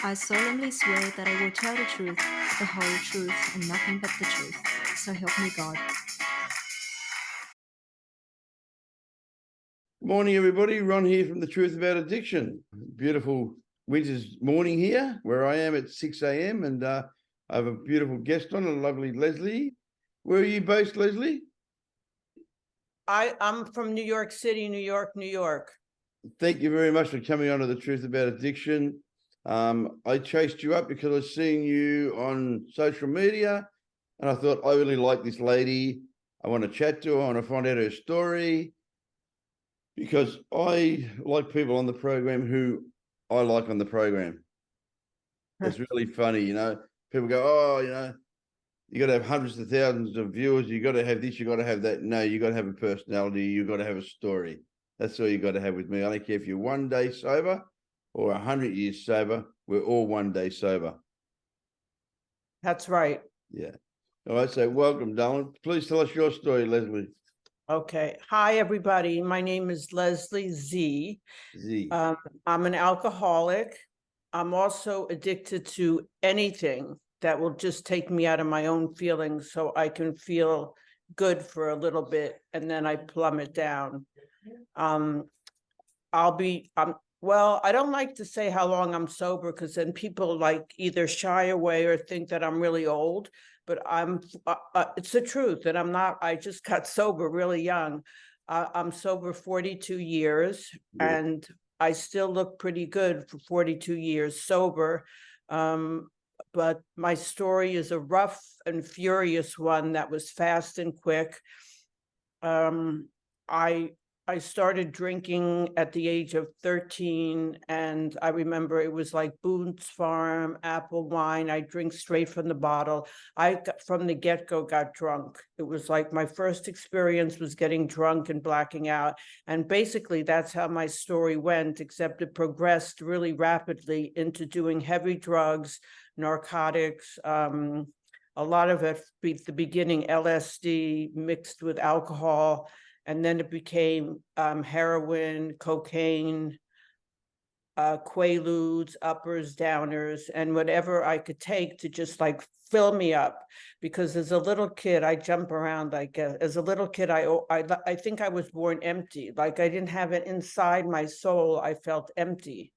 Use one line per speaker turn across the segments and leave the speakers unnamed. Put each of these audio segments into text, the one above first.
I solemnly swear that I will tell the truth, the whole truth, and nothing but the truth. So help me God.
Good morning, everybody. Ron here from The Truth About Addiction. Beautiful winter's morning here, where I am at 6 a.m. and I have a beautiful guest on, a lovely Lesley. Where are you based, Lesley?
I'm from New York City, New York.
Thank you very much for coming on to The Truth About Addiction. I chased you up because I was seeing you on social media and I thought, I really like this lady. I want to chat to her. I want to find out her story because I like people on the program who I like on the program. It's really funny, you know. People go, oh, you know, you got to have hundreds of thousands of viewers. You got to have this, you got to have that. No, you got to have a personality. You got to have a story. That's all you got to have with me. I don't care if you're 1 day sober or 100 years sober. We're all 1 day sober.
That's right.
Yeah. All right. So welcome, darling. Please tell us your story, Lesley.
Okay. Hi, everybody. My name is Lesley Z.
Z.
I'm an alcoholic. I'm also addicted to anything that will just take me out of my own feelings so I can feel good for a little bit and then I plummet down. Well, I don't like to say how long I'm sober because then people like either shy away or think that I'm really old, but it's the truth. And I just got sober really young. I'm sober 42 years and I still look pretty good for 42 years sober. But my story is a rough and furious one that was fast and quick. I started drinking at the age of 13, and I remember it was like Boone's Farm, apple wine. I drink straight from the bottle. From the get-go, got drunk. It was like my first experience was getting drunk and blacking out. And basically, that's how my story went, except it progressed really rapidly into doing heavy drugs, narcotics, a lot of it, at the beginning, LSD mixed with alcohol. And then it became heroin, cocaine, quaaludes, uppers, downers, and whatever I could take to just like fill me up. Because as a little kid, I jump around. Like as a little kid, I think I was born empty. Like I didn't have it inside my soul. I felt empty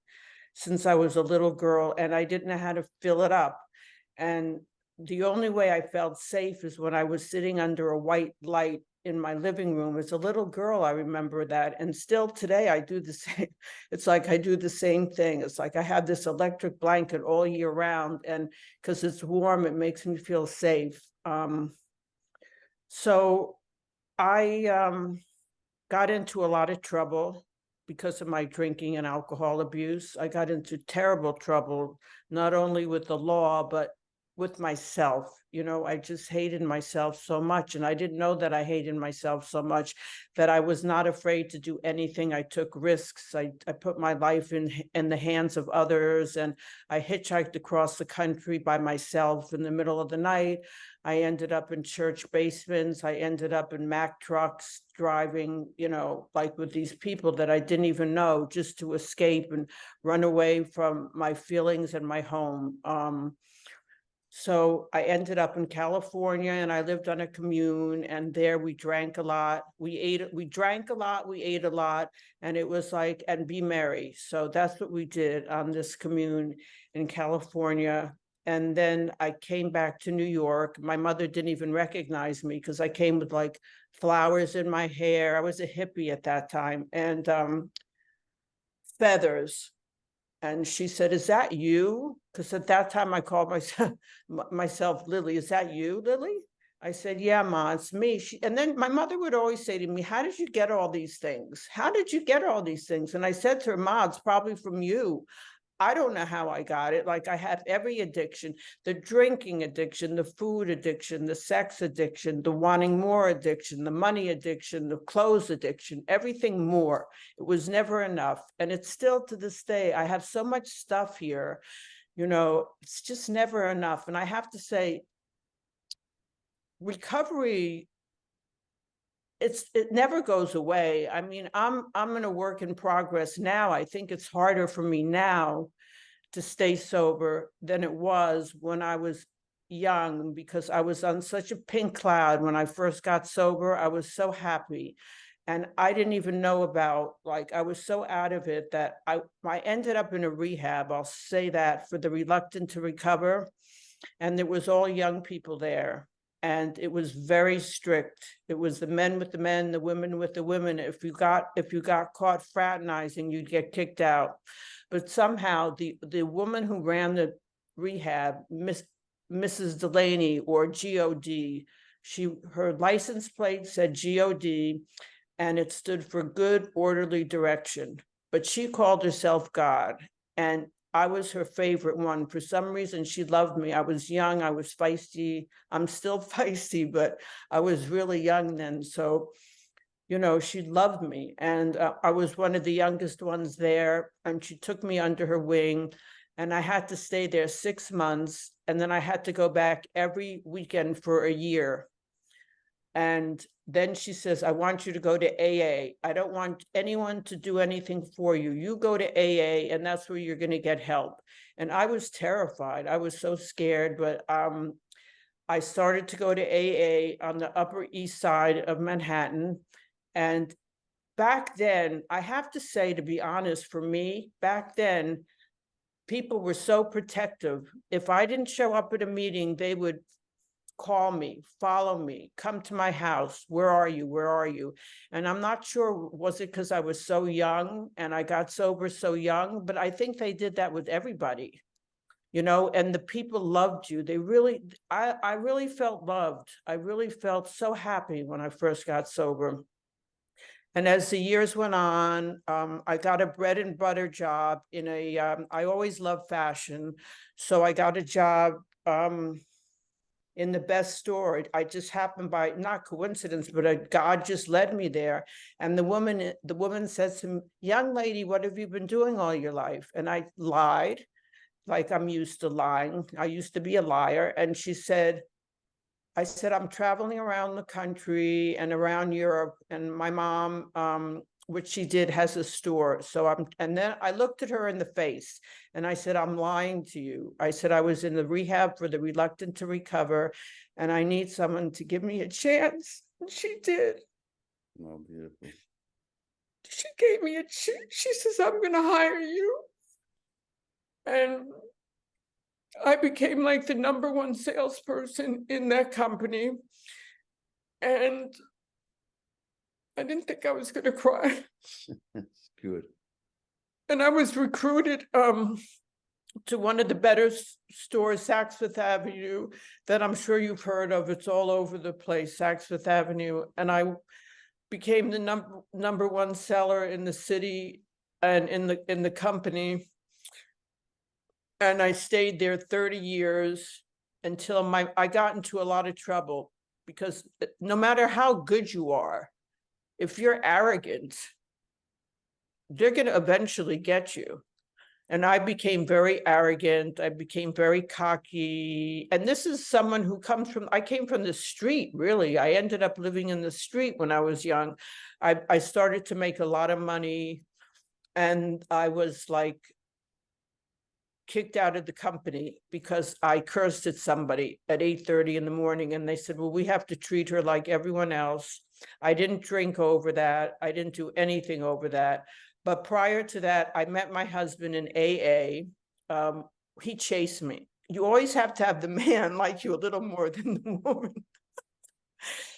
since I was a little girl, and I didn't know how to fill it up. And the only way I felt safe is when I was sitting under a white light in my living room. As a little girl, I remember that. And still today, I do the same. It's like I do the same thing. It's like I have this electric blanket all year round. And because it's warm, it makes me feel safe. So I got into a lot of trouble because of my drinking and alcohol abuse. I got into terrible trouble, not only with the law, but with myself. You know, I just hated myself so much. And I didn't know that I hated myself so much that I was not afraid to do anything. I took risks. I put my life in the hands of others. And I hitchhiked across the country by myself in the middle of the night. I ended up in church basements. I ended up in Mack trucks driving, you know, like with these people that I didn't even know, just to escape and run away from my feelings and my home. So I ended up in California and I lived on a commune, and there we drank a lot. We drank a lot, we ate a lot, and it was like, and be merry. So that's what we did on this commune in California. And then I came back to New York. My mother didn't even recognize me because I came with like flowers in my hair. I was a hippie at that time, and feathers. And she said, "Is that you?" Because at that time I called myself Lily. "Is that you, Lily?" I said, "Yeah, Ma, it's me." And then my mother would always say to me, "How did you get all these things? How did you get all these things?" And I said to her, "Ma, it's probably from you. I don't know how I got it. Like I have every addiction, the drinking addiction, the food addiction, the sex addiction, the wanting more addiction, the money addiction, the clothes addiction, everything more. It was never enough. And it's still to this day, I have so much stuff here, you know, it's just never enough. And I have to say, recovery, it never goes away. I mean, I'm in a work in progress now. I think it's harder for me now to stay sober than it was when I was young, because I was on such a pink cloud when I first got sober. I was so happy. And I didn't even know about, like, I was so out of it that I ended up in a rehab, I'll say that, for the reluctant to recover. And there was all young people there. And it was very strict. It was the men with the men, the women with the women. If you got caught fraternizing, you'd get kicked out. But somehow the woman who ran the rehab, Mrs. Delaney, or GOD, her license plate said GOD, and it stood for good orderly direction. But she called herself God, and I was her favorite one. For some reason, she loved me. I was young, I was feisty. I'm still feisty, but I was really young then. So, you know, she loved me. And I was one of the youngest ones there. And she took me under her wing. And I had to stay there 6 months. And then I had to go back every weekend for a year. And then she says, I want you to go to AA. I don't want anyone to do anything for you. You go to AA, and that's where you're going to get help. And I was terrified. I was so scared. But I started to go to AA on the Upper East Side of Manhattan. And back then, I have to say, to be honest, for me, back then, people were so protective. If I didn't show up at a meeting, they would call me, follow me, come to my house. Where are you? Where are you? And I'm not sure, was it because I was so young and I got sober so young? But I think they did that with everybody, you know, and the people loved you. They really, I really felt loved. I really felt so happy when I first got sober. And as the years went on, I got a bread and butter job in I always loved fashion. So I got a job in the best store. I just happened by, not coincidence, but God just led me there. And the woman says to me, young lady, what have you been doing all your life? And I lied, like I'm used to lying. I used to be a liar. And I said, I'm traveling around the country and around Europe, and my mom, which she did, has a store. And then I looked at her in the face and I said, I'm lying to you. I said, I was in the rehab for the reluctant to recover, and I need someone to give me a chance. And she did.
Oh, beautiful.
She gave me a chance. She says, I'm going to hire you. And I became like the #1 salesperson in that company. And I didn't think I was going to cry.
That's good.
And I was recruited to one of the better stores, Saks Fifth Avenue, that I'm sure you've heard of. It's all over the place, Saks Fifth Avenue. And I became the #1 seller in the city and in the company. And I stayed there 30 years until I got into a lot of trouble, because no matter how good you are, if you're arrogant, they're going to eventually get you. And I became very arrogant. I became very cocky. And this is someone who I came from the street, really. I ended up living in the street when I was young. I started to make a lot of money, and I was like kicked out of the company because I cursed at somebody at 8:30 in the morning. And they said, well, we have to treat her like everyone else. I didn't drink over that. I didn't do anything over that. But prior to that, I met my husband in AA. He chased me. You always have to have the man like you a little more than the woman.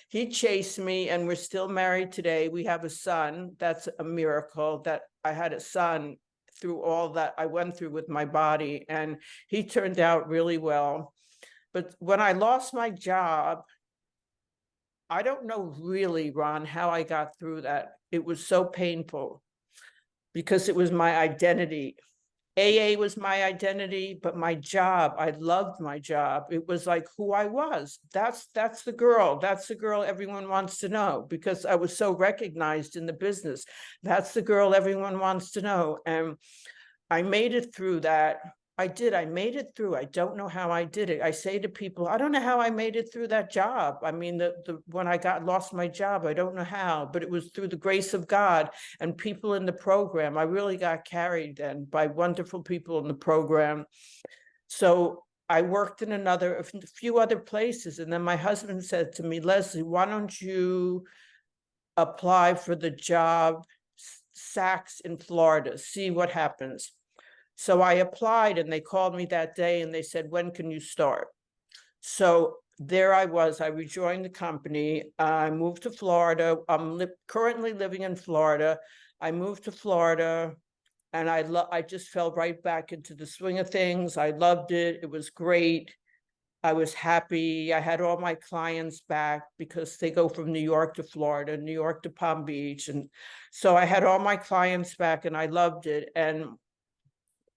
He chased me, and we're still married today. We have a son. That's a miracle that I had a son through all that I went through with my body, and he turned out really well. But when I lost my job, I don't know really, Ron, how I got through that. It was so painful because it was my identity. AA was my identity, but my job, I loved my job. It was like who I was. That's the girl. That's the girl everyone wants to know, because I was so recognized in the business. That's the girl everyone wants to know. And I made it through that. I did. I made it through. I don't know how I did it. I say to people, I don't know how I made it through that job. I mean, when I lost my job, I don't know how, but it was through the grace of God and people in the program. I really got carried then by wonderful people in the program. So I worked in a few other places. And then my husband said to me, Lesley, why don't you apply for the job Saks in Florida, see what happens. So I applied and they called me that day and they said, when can you start? So there I was, I rejoined the company. I moved to Florida. I'm currently living in Florida. I moved to Florida and I just fell right back into the swing of things. I loved it. It was great. I was happy. I had all my clients back because they go from New York to Florida, New York to Palm Beach. And so I had all my clients back and I loved it. And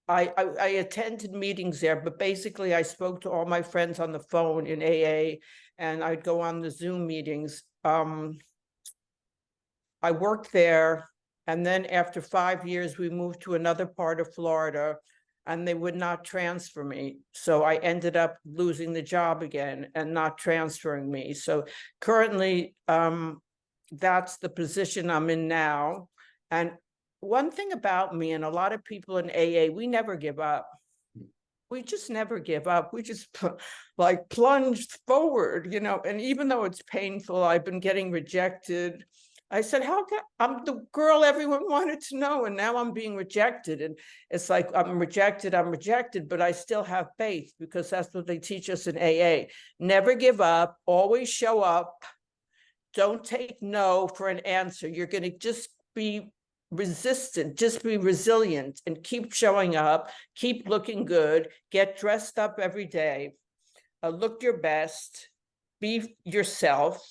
I attended meetings there, but basically I spoke to all my friends on the phone in AA and I'd go on the Zoom meetings. I worked there. And then after 5 years, we moved to another part of Florida and they would not transfer me. So I ended up losing the job again and not transferring me. So currently, that's the position I'm in now. And one thing about me and a lot of people in AA, we never give up. We just never give up. We just like plunged forward, and even though it's painful, I've been getting rejected. I said, how can I'm the girl everyone wanted to know, and now I'm being rejected. And it's like, I'm rejected, but I still have faith because that's what they teach us in AA. Never give up, always show up. Don't take no for an answer. You're going to just be resistant, just be resilient and keep showing up, keep looking good, get dressed up every day, look your best, be yourself.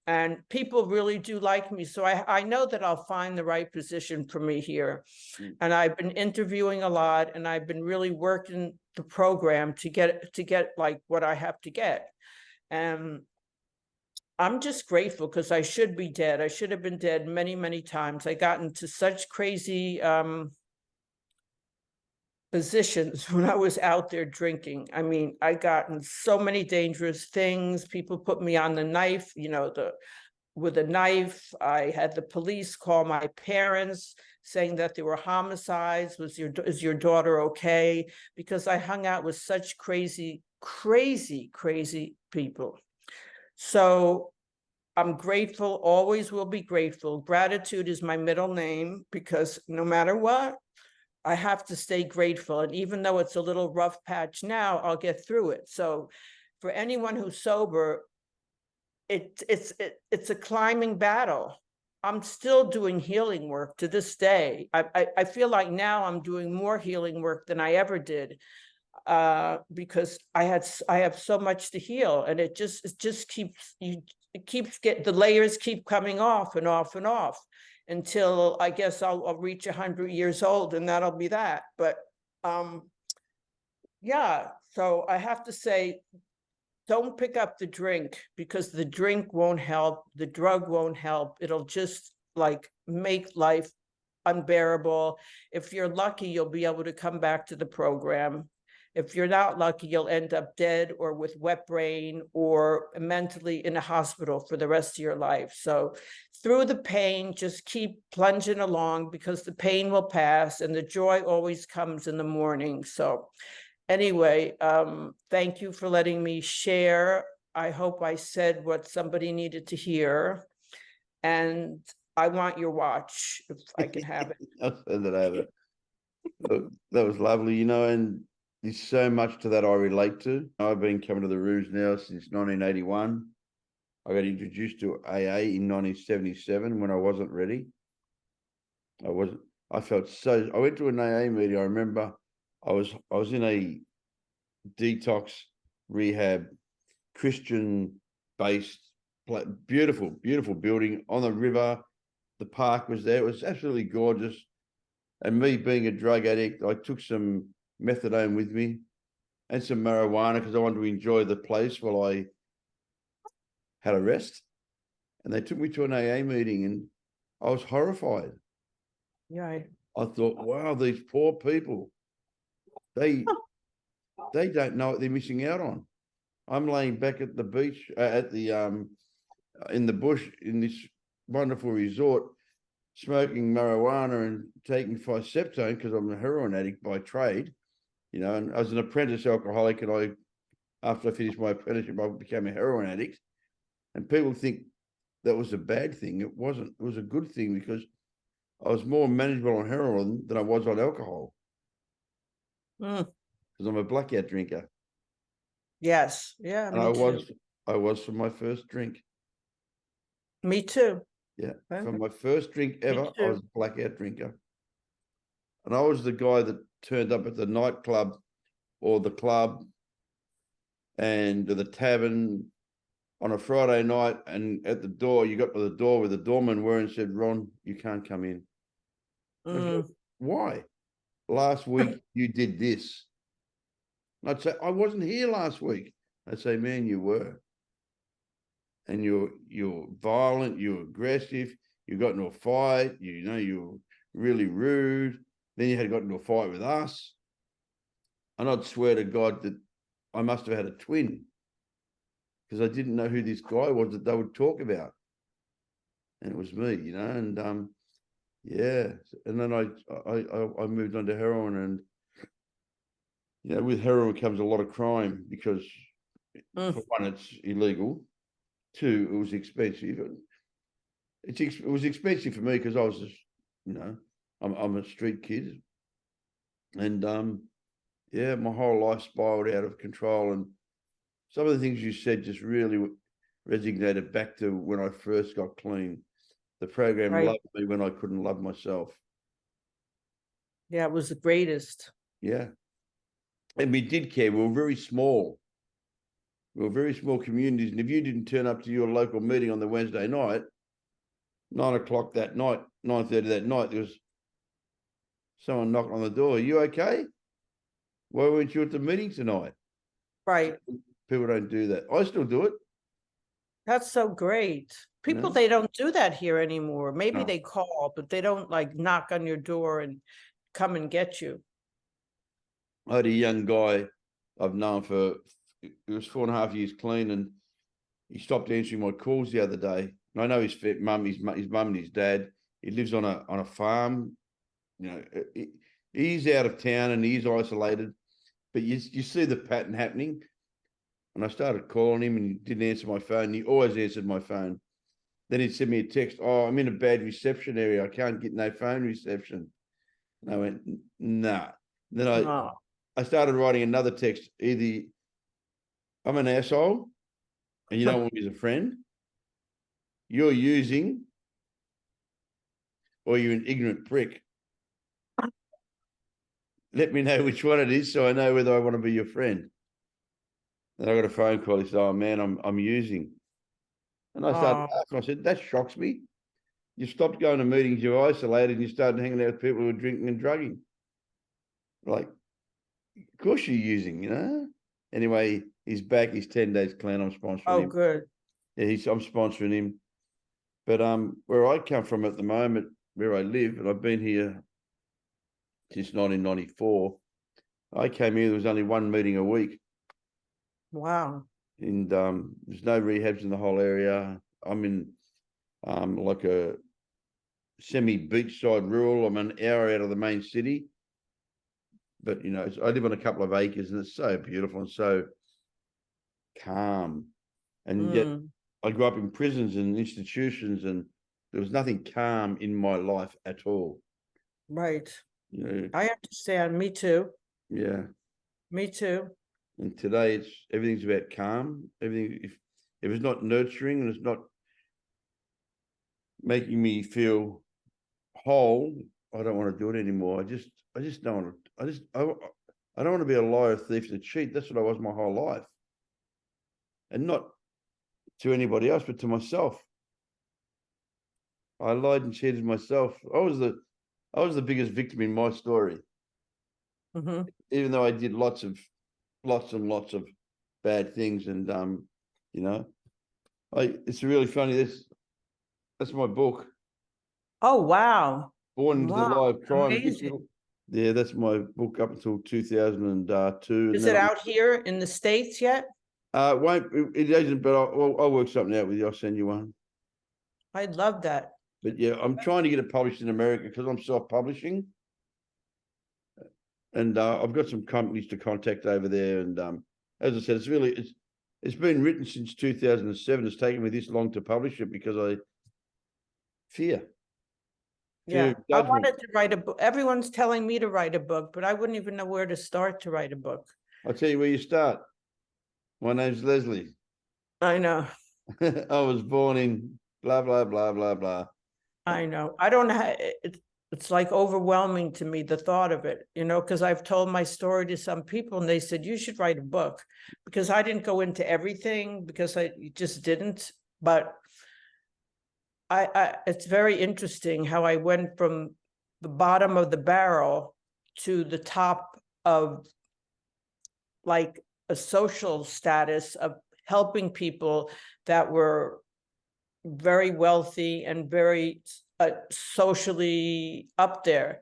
And people really do like me. So I know that I'll find the right position for me here. And I've been interviewing a lot and I've been really working the program to get like what I have to get. And I'm just grateful because I should be dead. I should have been dead many, many times. I got into such crazy positions when I was out there drinking. I mean, I got in so many dangerous things. People put me on the knife, with a knife. I had the police call my parents saying that there were homicides. Is your daughter okay? Because I hung out with such crazy, crazy, crazy people. So I'm grateful, always will be grateful. Gratitude is my middle name because no matter what, I have to stay grateful. And even though it's a little rough patch now, I'll get through it. So for anyone who's sober, it's a climbing battle. I'm still doing healing work to this day. I feel like now I'm doing more healing work than I ever did. Because I have so much to heal, and it just keeps the layers keep coming off and off and off until I guess I'll reach 100 years old, and that'll be that. But yeah, so I have to say, don't pick up the drink because the drink won't help, the drug won't help. It'll just like make life unbearable. If you're lucky, you'll be able to come back to the program. If you're not lucky, you'll end up dead or with wet brain or mentally in a hospital for the rest of your life. So through the pain, just keep plunging along because the pain will pass and the joy always comes in the morning. So anyway, thank you for letting me share. I hope I said what somebody needed to hear. And I want your watch if I can have it.
I'll send it over. Look, that was lovely, and there's so much to that I relate to. I've been coming to the Rouge now since 1981. I got introduced to AA in 1977 when I wasn't ready. I went to an AA meeting. I remember I was in a detox rehab, Christian-based, beautiful, beautiful building on the river. The park was there. It was absolutely gorgeous. And me being a drug addict, I took some methadone with me and some marijuana because I wanted to enjoy the place while I had a rest. And they took me to an AA meeting and I was horrified.
Yeah.
I thought, wow, these poor people, they they don't know what they're missing out on. I'm laying back at the beach, in the bush in this wonderful resort, smoking marijuana and taking Ficeptone because I'm a heroin addict by trade, you know, and as an apprentice alcoholic, and after I finished my apprenticeship, I became a heroin addict. And people think that was a bad thing. It wasn't. It was a good thing because I was more manageable on heroin than I was on alcohol. Because I'm a blackout drinker.
Yes. Yeah.
And
Me too.
I was from my first drink.
Me too.
Yeah.
Okay.
From my first drink ever, I
too.
was a blackout drinker. And I was the guy that turned up at the nightclub or the club and the tavern on a Friday night, and at the door, you got to the door where the doorman were and said, "Ron, you can't come in." I said, "Why? Last week you did this." And I'd say, "I wasn't here last week." I'd say, "Man, you were. And you're violent, you're aggressive, you got into a fight, you know, you're really rude. Then you had got into a fight with us." And I'd swear to God that I must have had a twin because I didn't know who this guy was that they would talk about. And it was me, you know, and yeah. And then I moved on to heroin, and you know, with heroin comes a lot of crime because for one, it's illegal. Two, it was expensive. It was expensive for me because I was just, you know, I'm a street kid, and yeah, my whole life spiraled out of control. And some of the things you said just really resonated back to when I first got clean. The program loved me when I couldn't love myself.
Yeah, it was the greatest.
Yeah, and we did care. We were very small. We were very small communities, and if you didn't turn up to your local meeting on the Wednesday night, 9:00 that night, 9:30 that night, there was someone knocking on the door. "Are you okay? Why weren't you at the meeting tonight?"
Right.
People don't do that. I still do it.
That's so great. People,
No.
they don't do that here anymore. Maybe
No.
they call, but they don't like knock on your door and come and get you.
I had a young guy I've known for, it was 4.5 years clean, and he stopped answering my calls the other day. And I know his mum, his mum and his dad. He lives on a farm. You know, he's out of town and he's isolated, but you see the pattern happening. And I started calling him and he didn't answer my phone. He always answered my phone. Then he'd send me a text, "Oh, I'm in a bad reception area. I can't get no phone reception." And I went, "Nah." Then I started writing another text, either I'm an asshole and you don't want me as a friend, you're using, or you're an ignorant prick. Let me know which one it is so I know whether I want to be your friend. And I got a phone call. He said, "Oh man, I'm using." And I started laughing. I said, "That shocks me. You stopped going to meetings, you're isolated, and you started hanging out with people who are drinking and drugging." Like, of course you're using, you know. Anyway, he's back. He's 10 days clean. I'm sponsoring him.
Oh, good.
Yeah, I'm sponsoring him. But where I come from at the moment, where I live, and I've been here since 1994. I came here, there was only one meeting a week.
Wow.
And there's no rehabs in the whole area. I'm in like a semi-beachside rural. I'm an hour out of the main city. But, you know, I live on a couple of acres and it's so beautiful and so calm. And yet I grew up in prisons and institutions and there was nothing calm in my life at all.
Right.
You know,
I understand. Me too.
yeah.
Me too.
And today everything's about calm. Everything, if it's not nurturing and it's not making me feel whole, I don't want to do it anymore. I just don't want to. I don't want to be a liar, thief, and a cheat. That's what I was my whole life, and not to anybody else, but to myself. I lied and cheated myself. I was the biggest victim in my story, even though I did lots and lots of bad things. And you know, it's really funny. That's my book.
Oh, wow.
Born into the lie of crime.
Amazing.
Yeah, that's my book up until 2002.
Is it out here in the States yet?
It isn't, but I'll work something out with you. I'll send you one.
I'd love that.
But yeah, I'm trying to get it published in America because I'm self-publishing. And I've got some companies to contact over there. And as I said, it's been written since 2007. It's taken me this long to publish it because I fear.
Yeah, I
judgment.
wanted to write a book. Everyone's telling me to write a book, but I wouldn't even know where to start to write a book.
I'll tell you where you start. My name's Lesley.
I know.
I was born in blah, blah, blah, blah, blah.
I know. I don't know. It's like overwhelming to me, the thought of it, you know, because I've told my story to some people and they said, you should write a book, because I didn't go into everything, because I just didn't. But it's very interesting how I went from the bottom of the barrel to the top of like a social status of helping people that were very wealthy and very socially up there.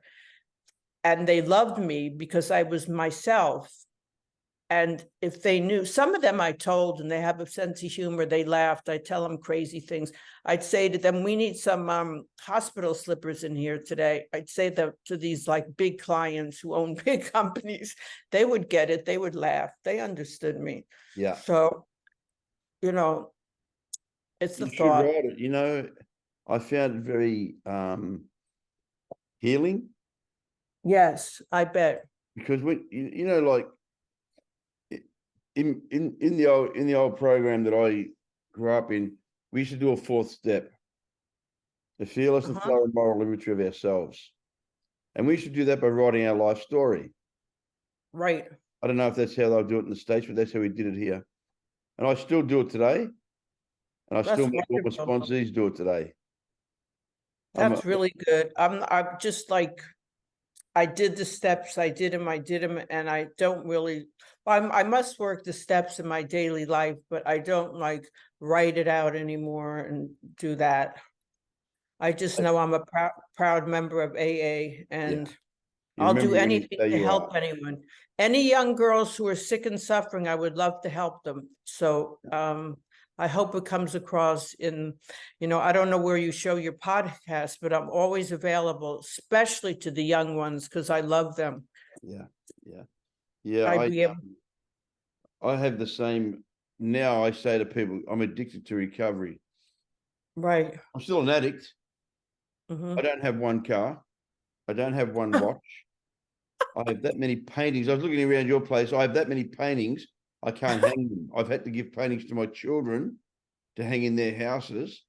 And they loved me because I was myself. And if they knew, some of them I told, and they have a sense of humor, they laughed. I tell them crazy things. I'd say to them, we need some hospital slippers in here today. I'd say that to these like big clients who own big companies, they would get it. They would laugh. They understood me.
Yeah.
So, you know, it's the
You should
thought.
write it. You know, I found it very healing.
Yes, I bet.
Because when you know, like in the old program that I grew up in, we used to do a fourth step, the fearless and thorough moral inventory of ourselves, and we should do that by writing our life story.
Right.
I don't know if that's how they'll do it in the States, but that's how we did it here, and I still do it today, and I still make all my sponsees do it today.
That's really good. I'm just like, I did the steps, I did them, and I don't really, I must work the steps in my daily life, but I don't like write it out anymore and do that. I just know I'm a proud member of AA, and I'll do anything to help anyone. Any young girls who are sick and suffering, I would love to help them. So I hope it comes across in, you know, I don't know where you show your podcast, but I'm always available, especially to the young ones, because I love them.
Yeah. I have the same. Now I say to people, I'm addicted to recovery.
Right.
I'm still an addict. I don't have one car. I don't have one watch. I have that many paintings. I was looking around your place. I have that many paintings. I can't hang them. I've had to give paintings to my children to hang in their houses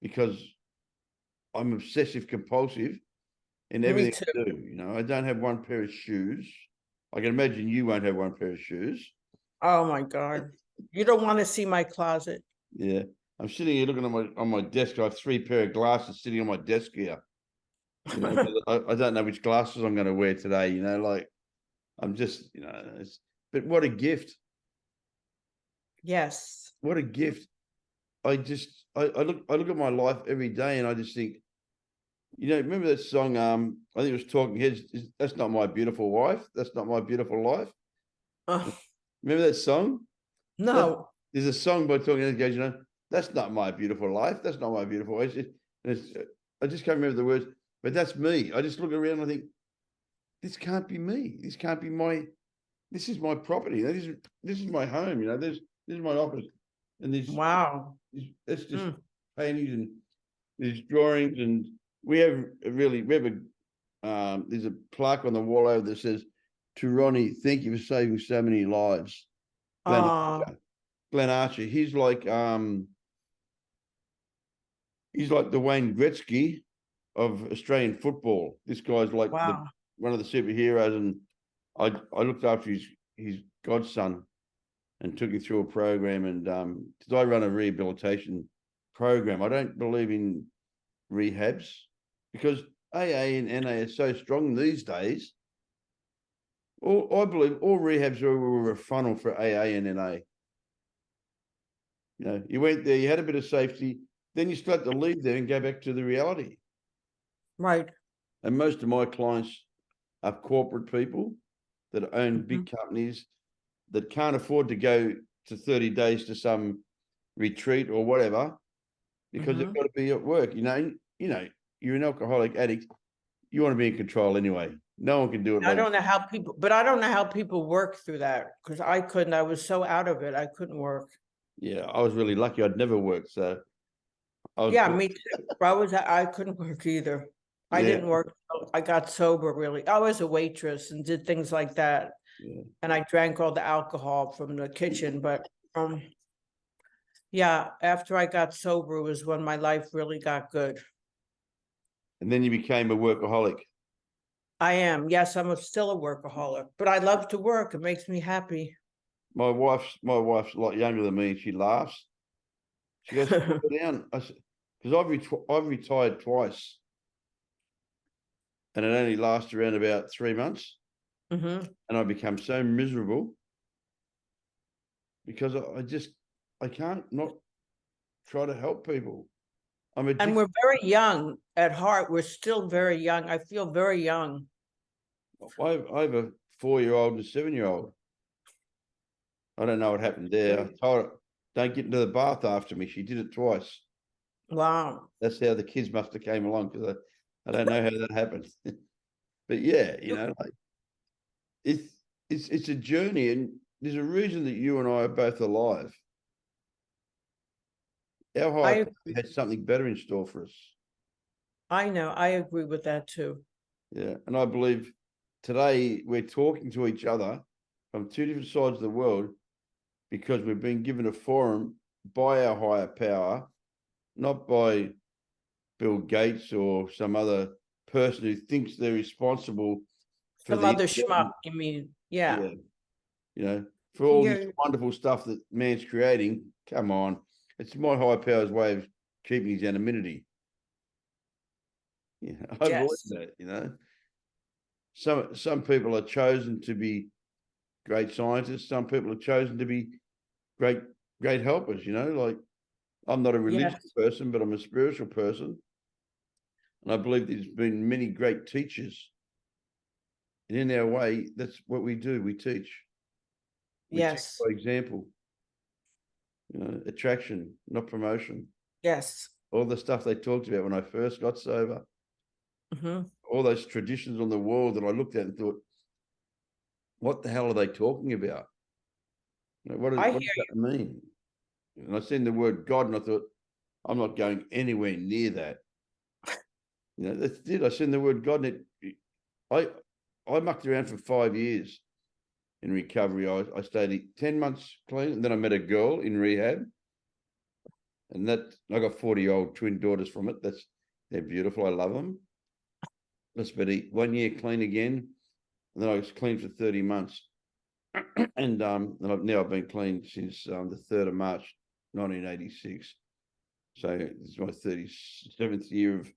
because I'm obsessive compulsive in everything I do. You know, I don't have one pair of shoes. I can imagine you won't have one pair of shoes.
Oh my God. You don't want to see my closet.
Yeah. I'm sitting here looking on my desk. I have 3 pair of glasses sitting on my desk here. You know, I don't know which glasses I'm going to wear today. You know, like I'm just, you know, but what a gift.
Yes.
What a gift. I look at my life every day and I just think, you know, remember that song? I think it was Talking Heads. That's not my beautiful wife. That's not my beautiful life. Remember that song?
No.
There's a song by Talking Heads that goes, you know, that's not my beautiful life. That's not my beautiful wife. I just can't remember the words, but that's me. I just look around and I think, this can't be me. This can't be this is my property. This is my home. You know, this is my office. And this,
wow.
It's just paintings and these drawings. And we have there's a plaque on the wall over that says, to Ronnie, thank you for saving so many lives. Glenn Archer. He's like the Wayne Gretzky of Australian football. This guy's like one of the superheroes, and I looked after his godson and took him through a program. And because I run a rehabilitation program, I don't believe in rehabs because AA and NA are so strong these days. I believe all rehabs were a funnel for AA and NA. You know, you went there, you had a bit of safety, then you start to leave there and go back to the reality.
Right.
And most of my clients are corporate people that own big companies that can't afford to go to 30 days to some retreat or whatever because they've got to be at work. You know, you're an alcoholic addict. You want to be in control anyway. No one can do it.
I don't know how people, but I don't know how people work through that because I couldn't. I was so out of it. I couldn't work.
Yeah, I was really lucky. I'd never worked, so
Yeah, me too. I couldn't work either. I didn't work. I got sober really. I was a waitress and did things like that.
Yeah.
And I drank all the alcohol from the kitchen. But yeah, after I got sober was when my life really got good.
And then you became a workaholic.
I am. Yes, still a workaholic, but I love to work. It makes me happy.
My wife's a lot younger than me, and she laughs. She goes, "Slow down." I said, because I've retired twice, and it only lasts around about 3 months, and I become so miserable because I can't not try to help people.
And we're very young at heart. We're still very young. I feel very young.
I have a 4-year-old and a 7-year-old. I don't know what happened there. I told her, don't get into the bath after me. She did it twice.
Wow.
That's how the kids must have came along because I don't know how that happened. But yeah, like it's a journey, and there's a reason that you and I are both alive. Our higher power had something better in store for us.
I know. I agree with that too.
Yeah, and I believe today we're talking to each other from two different sides of the world because we've been given a forum by our higher power, not by Bill Gates or some other person who thinks they're responsible for
Some other schmuck, you mean? Yeah.
For all this wonderful stuff that man's creating. Come on, it's my higher power's way of keeping his anonymity. Yeah, I avoid that. Some people are chosen to be great scientists. Some people are chosen to be great helpers. Like I'm not a religious person, but I'm a spiritual person. And I believe there's been many great teachers. And in our way, that's what we do. We teach. We teach by example. Attraction, not promotion.
Yes.
All the stuff they talked about when I first got sober. All those traditions on the wall that I looked at and thought, what the hell are they talking about? What does that mean? And I seen the word God and I thought, I'm not going anywhere near that. That's it. I seen the word God and I mucked around for 5 years in recovery. I stayed 10 months clean, and then I met a girl in rehab. And I got 40-year-old twin daughters from it. They're beautiful. I love them. I spent 1 year clean again. And then I was clean for 30 months. And now I've been clean since the 3rd of March, 1986. So it's my 37th year of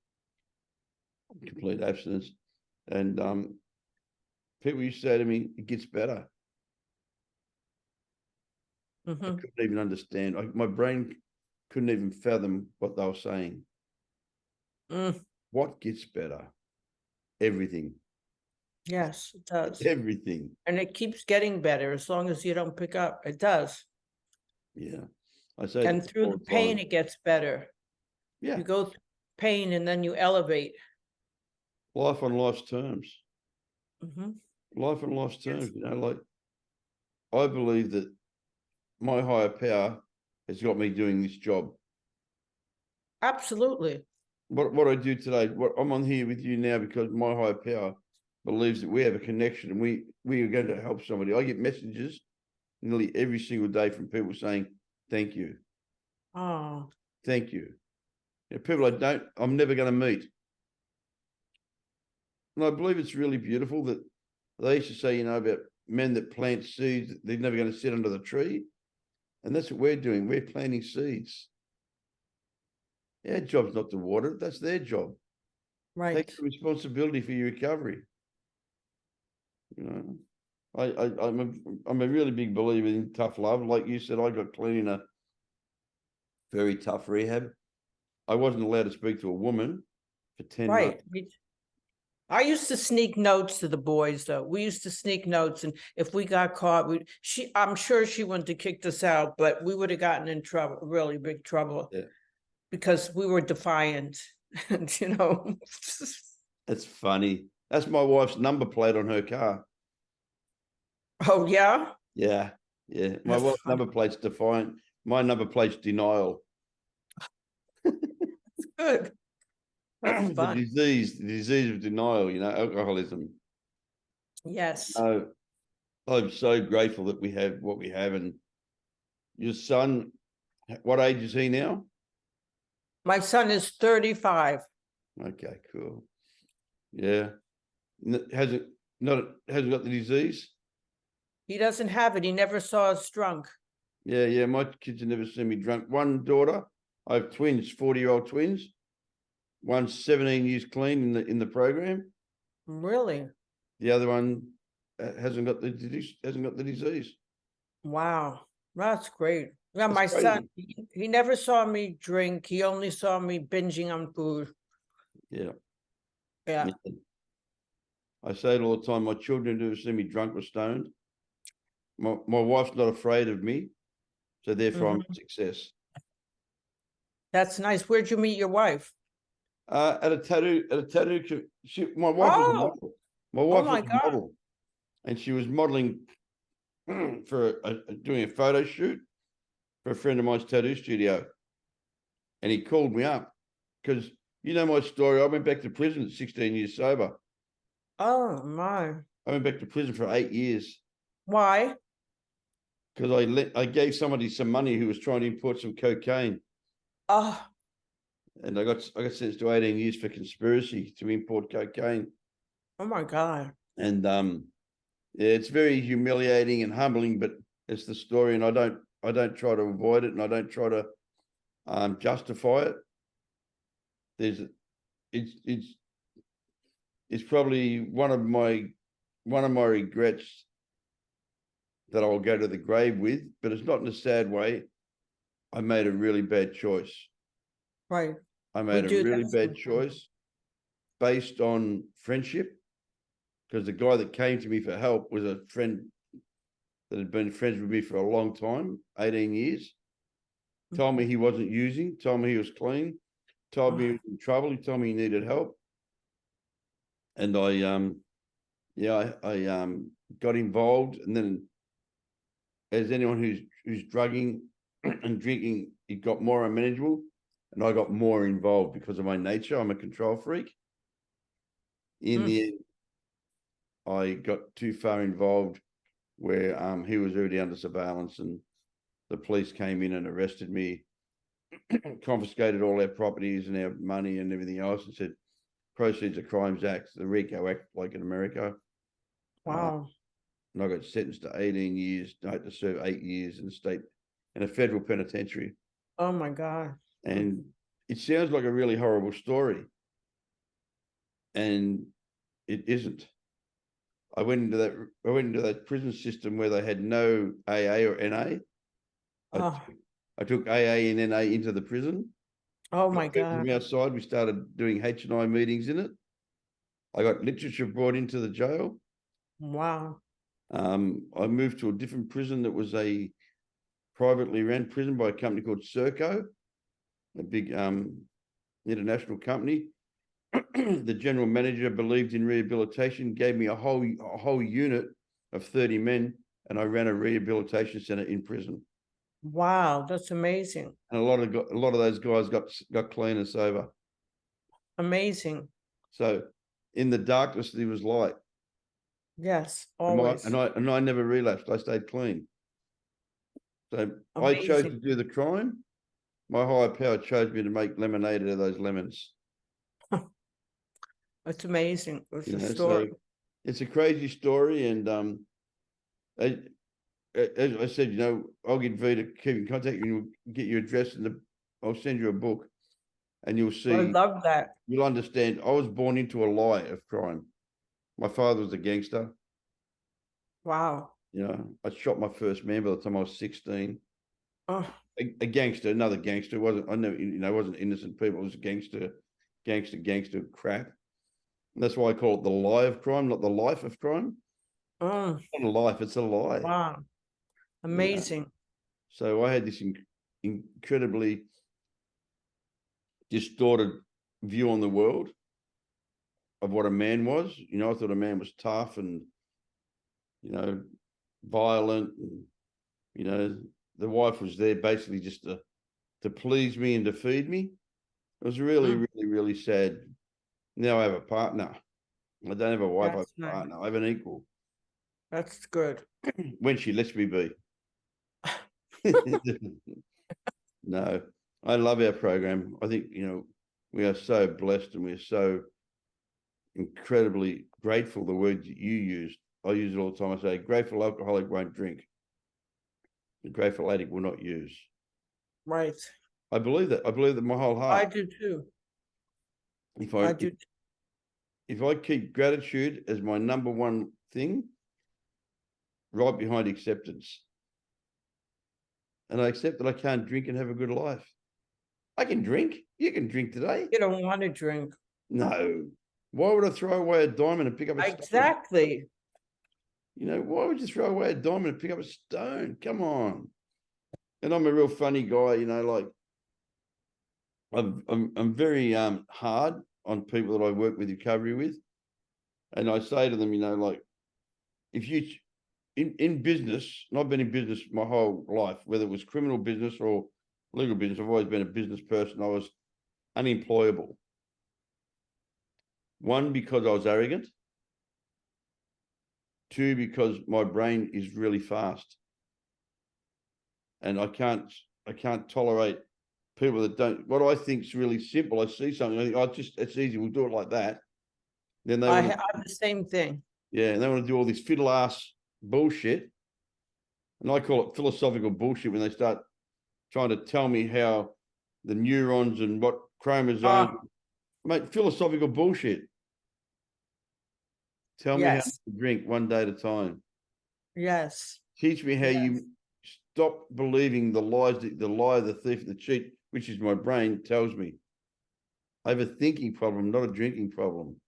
complete abstinence. And people used to say to me, it gets better. I couldn't even understand. My brain couldn't even fathom what they were saying. What gets better? Everything.
Yes, it does.
Everything.
And it keeps getting better as long as you don't pick up. It does.
Yeah. I say.
And through the pain, it gets better.
Yeah.
You go through pain and then you elevate.
Life on life's terms. Life on life's terms. Like I believe that my higher power has got me doing this job.
Absolutely.
What I do today, I'm on here with you now because my higher power believes that we have a connection and we are going to help somebody. I get messages nearly every single day from people saying, thank you.
Oh.
Thank you. People I'm never going to meet. And I believe it's really beautiful that they used to say, about men that plant seeds, they're never going to sit under the tree. And that's what we're doing. We're planting seeds. Our job's not to water it. That's their job.
Right.
Take the responsibility for your recovery. I'm a really big believer in tough love. Like you said, I got clean in a very tough rehab. I wasn't allowed to speak to a woman for 10 months.
I used to sneak notes to the boys, though. We used to sneak notes, and if we got caught, I'm sure she wouldn't have kicked us out, but we would have gotten in trouble, really big trouble,
Yeah.
because we were defiant, and
That's funny. That's my wife's number plate on her car.
Oh yeah,
Yeah. Yeah. My
That's
wife's
funny.
number plate's defiant. My number plate's denial.
Good. That's
The
fun.
disease of denial, alcoholism.
Yes.
I'm so grateful that we have what we have. And your son, what age is he now?
My son is 35.
Okay, cool. Yeah. Hasn't got the disease?
He doesn't have it. He never saw us drunk.
Yeah. My kids have never seen me drunk. One daughter, I have twins, 40-year-old twins. One's 17 years clean in the program.
Really?
The other one hasn't got the disease.
Wow. That's great. Yeah,
That's
my
crazy.
son, he never saw me drink. He only saw me binging on food.
Yeah.
Yeah.
I say it all the time. My children who see me drunk or stoned. My wife's not afraid of me, so therefore I'm a success.
That's nice. Where'd you meet your wife?
At a tattoo. My wife was a model. My wife was a model, and she was modeling for doing a photo shoot for a friend of mine's tattoo studio. And he called me up because my story. I went back to prison at 16 years sober.
Oh my.
I went back to prison for 8 years.
Why?
Because I gave somebody some money who was trying to import some cocaine.
Oh.
And I got sentenced to 18 years for conspiracy to import cocaine.
Oh my God.
And yeah, it's very humiliating and humbling, but it's the story, and I don't try to avoid it, and I don't try to justify it. It's probably one of my regrets that I'll go to the grave with, but it's not in a sad way. I made a really bad choice.
Right.
I made a really bad choice based on friendship, because the guy that came to me for help was a friend that had been friends with me for a long time, 18 years. Told me he wasn't using, told me he was clean, told me he was in trouble, he told me he needed help. And I got involved, and then as anyone who's drugging and drinking, it got more unmanageable, and I got more involved because of my nature. I'm a control freak. In the end, I got too far involved where he was already under surveillance, and the police came in and arrested me, confiscated all our properties and our money and everything else, and said, proceeds of crimes act, the RICO Act, like in America.
Wow.
And I got sentenced to 18 years. I had to serve 8 years in a federal penitentiary.
Oh my God.
And it sounds like a really horrible story, and it isn't. I went into that prison system where they had no AA or NA. I took AA and NA into the prison.
Oh my God.
From outside, we started doing H&I meetings in it. I got literature brought into the jail.
Wow.
I moved to a different prison that was a privately run prison by a company called Serco, a big international company. The general manager believed in rehabilitation, gave me a whole unit of 30 men, and I ran a rehabilitation center in prison.
Wow, that's amazing.
And a lot of those guys got clean and sober.
Amazing.
So in the darkness there was light.
Yes, always.
And I never relapsed. I stayed clean. So amazing. I chose to do the crime. My higher power chose me to make lemonade out of those lemons.
It's amazing. It's a story.
So it's a crazy story, and as I said, I'll get V to keep in contact. You'll get your address, and I'll send you a book, and you'll see.
I love that.
You'll understand. I was born into a lie of crime. My father was a gangster.
Wow.
I shot my first man by the time I was 16.
Oh.
A gangster, another gangster. It wasn't innocent people. It was gangster crap. That's why I call it the lie of crime, not the life of crime.
Mm,
It's not a life, it's a lie.
wow. Amazing.
So I had this incredibly distorted view on the world of what a man was. You know, I thought a man was tough and, you know, violent. And, you know, the wife was there basically just to please me and to feed me. It was really, really, really sad. Now I have a partner. I don't have a wife, I have
That's
a
nice.
partner. I have an equal.
That's good.
When she lets me be. No, I love our program. I think, you know, we are so blessed and we're so incredibly grateful. The word that you used, I use it all the time. I say, grateful alcoholic won't drink. The grateful addict will not use.
Right.
I believe that. I believe that my whole heart.
I do too.
If I keep gratitude as my number one thing, right behind acceptance, and I accept that I can't drink and have a good life. I can drink. You can drink today.
You don't want to drink.
No. Why would I throw away a diamond and pick up a stone?
Exactly.
You know, why would you throw away a diamond and pick up a stone? Come on. And I'm a real funny guy, you know, like I'm very hard on people that I work with recovery with. And I say to them, you know, like, if you in business, and I've been in business my whole life, whether it was criminal business or legal business, I've always been a business person. I was unemployable. One, because I was arrogant. Two, because my brain is really fast. And I can't tolerate people that don't. What I think is really simple. I see something, I think, it's easy. We'll do it like that. Then they
I
want
have the same thing.
yeah, and they want to do all this fiddle ass bullshit. And I call it philosophical bullshit when they start trying to tell me how the neurons and what chromosomes, mate, philosophical bullshit. Tell me how
Yes.
to drink one day at a time.
Yes.
Teach me how you stop believing the lies, the lie, the thief, the cheat, which is my brain tells me. I have a thinking problem, not a drinking problem.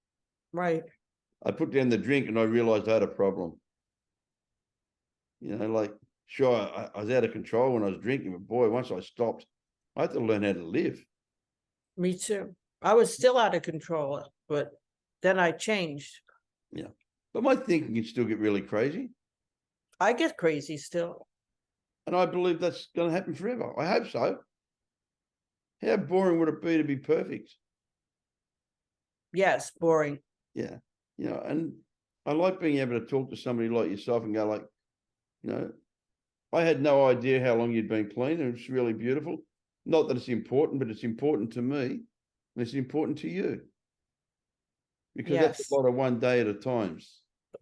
Right.
I put down the drink and I realized I had a problem. You know, like, sure, I was out of control when I was drinking, but boy, once I stopped, I had to learn how to live.
Me too. I was still out of control, but then I changed.
Yeah. But my thinking can still get really crazy.
I get crazy still.
And I believe that's going to happen forever. I hope so. How boring would it be to be perfect?
Yes, boring.
Yeah. You know, and I like being able to talk to somebody like yourself and go like, you know, I had no idea how long you'd been clean, and it's really beautiful. Not that it's important, but it's important to me, and it's important to you. Because that's a lot of one day at a time.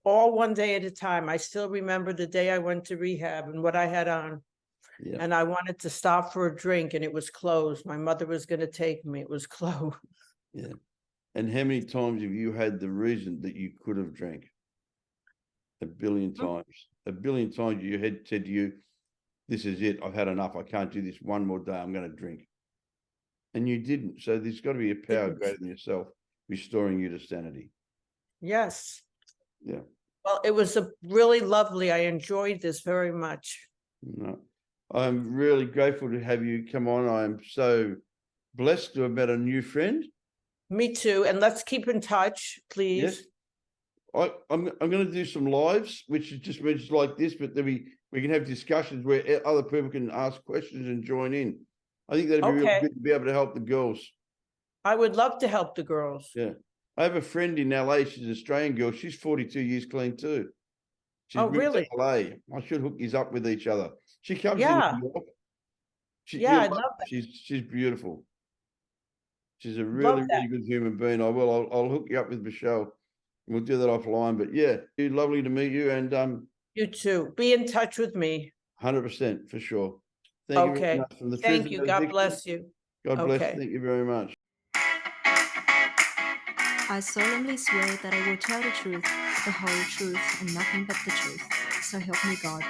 All one day at a time. I still remember the day I went to rehab and what I had on.
Yeah.
And I wanted to stop for a drink and it was closed. My mother was going to take me. It was closed.
Yeah. And how many times have you had the reason that you could have drank? A billion times. A billion times your head said to you, this is it. I've had enough. I can't do this one more day. I'm going to drink. And you didn't. So there's got to be a power greater than yourself restoring you to sanity.
Yes.
Yeah.
Well, it was really lovely. I enjoyed this very much.
No, I'm really grateful to have you come on. I'm so blessed to have met a new friend.
Me too. And let's keep in touch, please.
Yes. I'm going to do some lives, which is just like this, but then we can have discussions where other people can ask questions and join in. I think that'd be really good to be able to help the girls. I
would love to help the girls.
Yeah. I have a friend in LA. She's an Australian girl. She's 42 years clean too. She's
really?
to LA. I should hook you up with each other. She comes in New York.
I love that.
She's beautiful. She's a really, really good human being. I'll hook you up with Michelle. We'll do that offline. But yeah, lovely to meet you. And
you too. Be in touch with me.
100% for sure. Thank you very much. From the
Thank you. God bless you.
God bless. Thank you very much.
I solemnly swear that I will tell the truth, the whole truth, and nothing but the truth. So help me God.